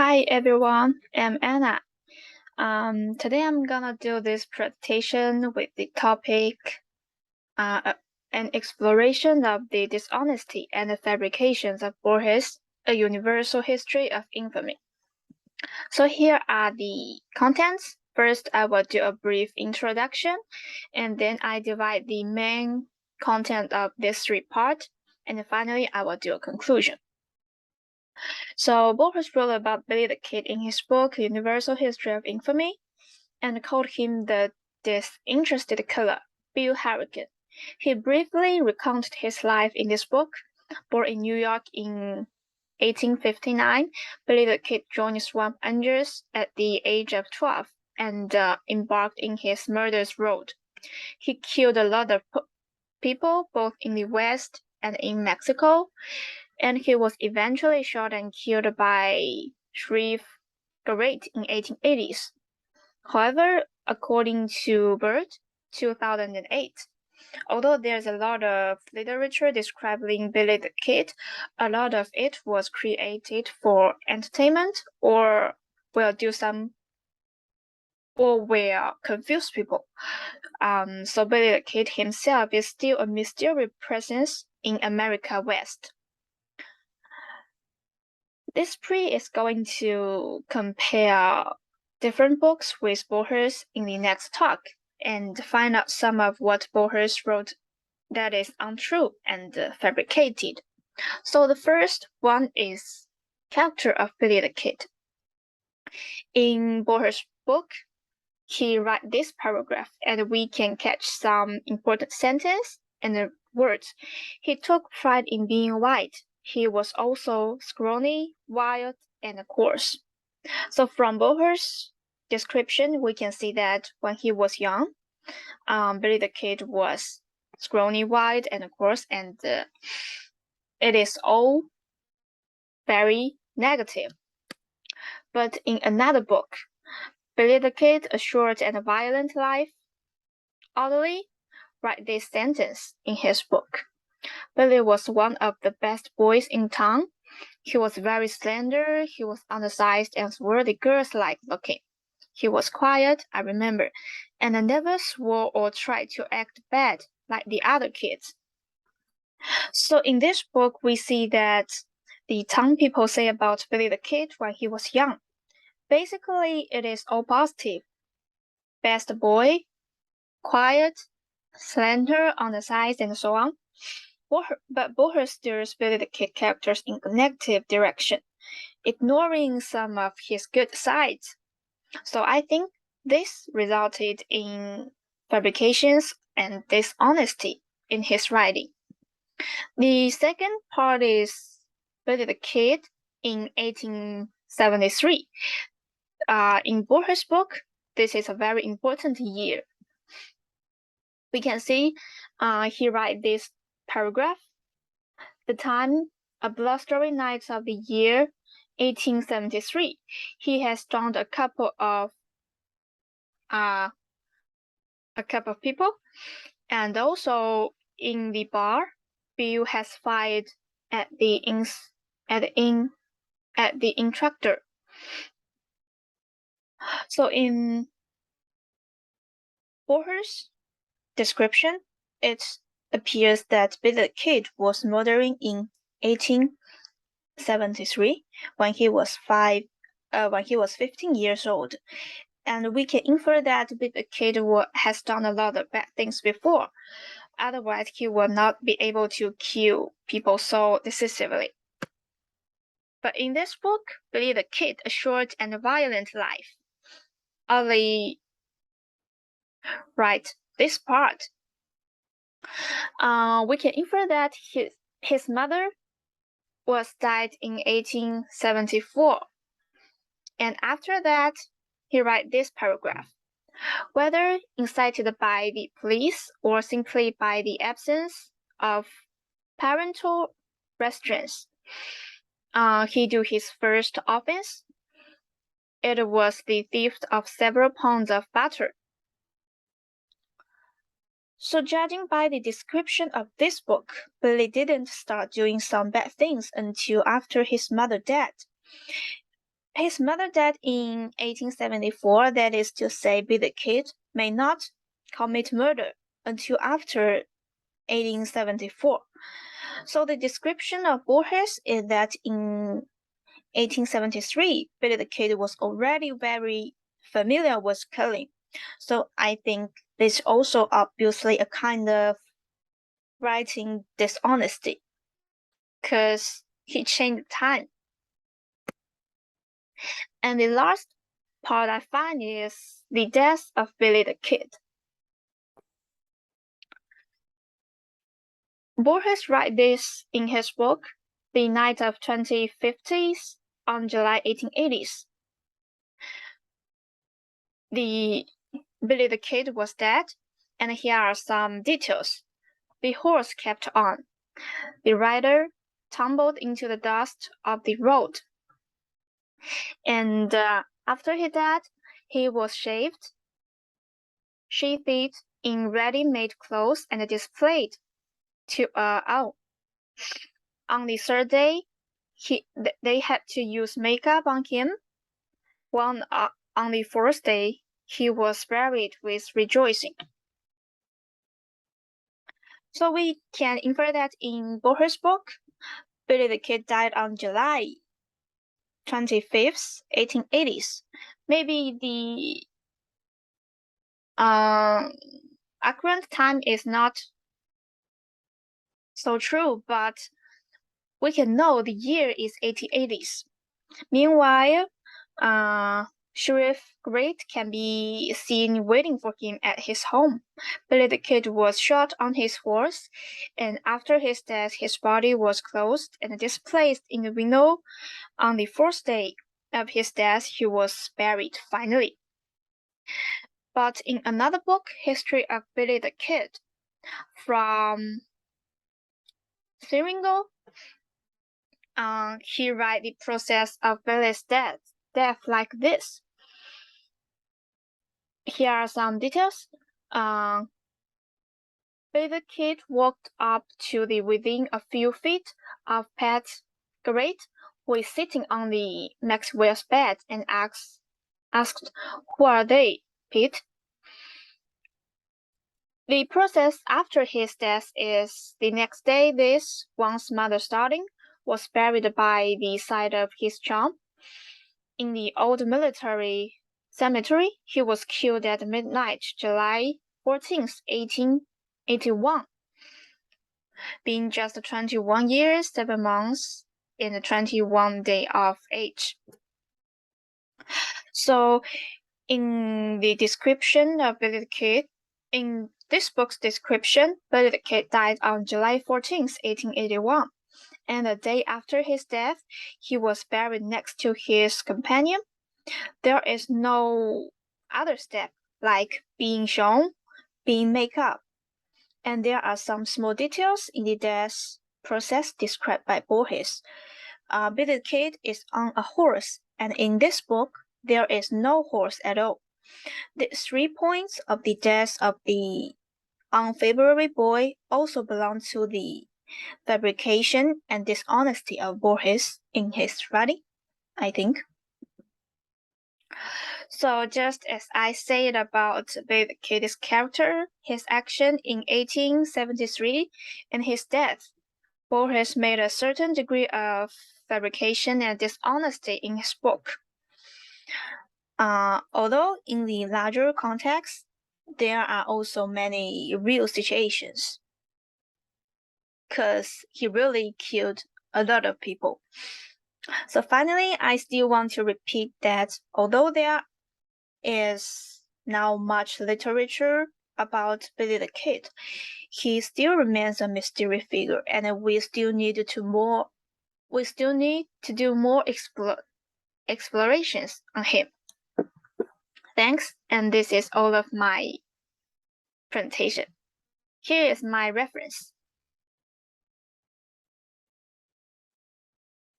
Hi everyone, I'm Anna. Today I'm gonna do this presentation with the topic an exploration of the dishonesty and the fabrications of Borges, a universal history of infamy. So here are the contents. First, I will do a brief introduction, and then I divide the main content of this three parts, and finally I will do a conclusion. So Borges wrote about Billy the Kid in his book Universal History of Infamy and called him the disinterested killer, Bill Harrigan. He briefly recounted his life in this book. Born in New York in 1859, Billy the Kid joined swamp angels at the age of 12 and embarked in his murderous road. He killed a lot of people both in the West and in Mexico, and he was eventually shot and killed by Shreve Garrett in 1880s. However, according to Bird, 2008, although there's a lot of literature describing Billy the Kid, a lot of it was created for entertainment or will confuse people. So Billy the Kid himself is still a mysterious presence in America West. This pre is going to compare different books with Borges in the next talk and find out some of what Borges wrote that is untrue and fabricated. So the first one is character of Billy the Kid. In Borges' book, he writes this paragraph, and we can catch some important sentence and words. He took pride in being white. He was also scrawny, wild, and coarse. So from Borges' description, we can see that when he was young, Billy the Kid was scrawny, wide, and coarse, and it is all very negative. But in another book, Billy the Kid, A Short and Violent Life, Audley writes this sentence in his book. Billy was one of the best boys in town. He was very slender, he was undersized and swarthy girls-like looking. He was quiet, I remember, and I never swore or tried to act bad like the other kids. So in this book, we see that the town people say about Billy the Kid when he was young. Basically, it is all positive. Best boy, quiet, slender, undersized, and so on. But Borges steers Billy the Kid characters in a negative direction, ignoring some of his good sides. So I think this resulted in fabrications and dishonesty in his writing. The second part is Billy the Kid in 1873. In Borges' book, this is a very important year. We can see he writes this paragraph. The time, a blustery night of the year 1873. He has stoned a couple of people, and also in the bar, Bill has fired at the instructor. So in Borges' description, it appears that Billy the Kid was murdering in 1873 when he was 15 years old, and we can infer that Billy the Kid has done a lot of bad things before. Otherwise, he would not be able to kill people so decisively. But in this book, Billy the Kid, A Short and Violent Life, only write this part. We can infer that his mother was died in 1874, and after that, he write this paragraph. Whether incited by the police or simply by the absence of parental restraints, he do his first offense. It was the theft of several pounds of butter. So judging by the description of this book, Billy didn't start doing some bad things until after his mother died. His mother died in 1874, that is to say, Billy the Kid may not commit murder until after 1874. So the description of Borges is that in 1873, Billy the Kid was already very familiar with killing. So I think this also obviously a kind of writing dishonesty, because he changed time. And the last part I find is the death of Billy the Kid. Borges writes this in his book, The Night of 2050s, on July 1880s. Billy the Kid was dead, and here are some details. The horse kept on. The rider tumbled into the dust of the road. And after he died, he was shaved, sheathed in ready-made clothes, and displayed to on the third day, they had to use makeup on him. On the fourth day, he was buried with rejoicing. So we can infer that in Borges' book, Billy the Kid died on July 25th, 1880s. Maybe the accurate time is not so true, but we can know the year is 1880s. Meanwhile, Sheriff Great can be seen waiting for him at his home. Billy the Kid was shot on his horse, and after his death, his body was closed and displaced in the window. On the fourth day of his death, he was buried finally. But in another book, History of Billy the Kid, from Siringo, he writes the process of Billy's death like this. Here are some details. Billy the Kid walked up to within a few feet of Pat Great, who is sitting on the Maxwell's bed, and asked, "Who are they, Pete?" The process after his death is the next day. This, once mother starting, was buried by the side of his chum. In the old military cemetery, he was killed at midnight, July 14th, 1881, being just 21 years, 7 months, and 21 days of age. So, in the description of Billy the Kid, in this book's description, Billy the Kid died on July 14th, 1881, and the day after his death, he was buried next to his companion. There is no other step, like being shown, being made up, and there are some small details in the death process described by Borges. Billy the Kid is on a horse, and in this book, there is no horse at all. The 3 points of the death of the unfavorable boy also belong to the fabrication and dishonesty of Borges in his writing, I think. So just as I said about Billy the Kid's character, his action in 1873, and his death, Borges made a certain degree of fabrication and dishonesty in his book. Although in the larger context, there are also many real situations, because he really killed a lot of people. So finally, I still want to repeat that although there is now much literature about Billy the Kid, he still remains a mysterious figure, and we still need to do more explorations on him. Thanks, and this is all of my presentation. Here is my reference.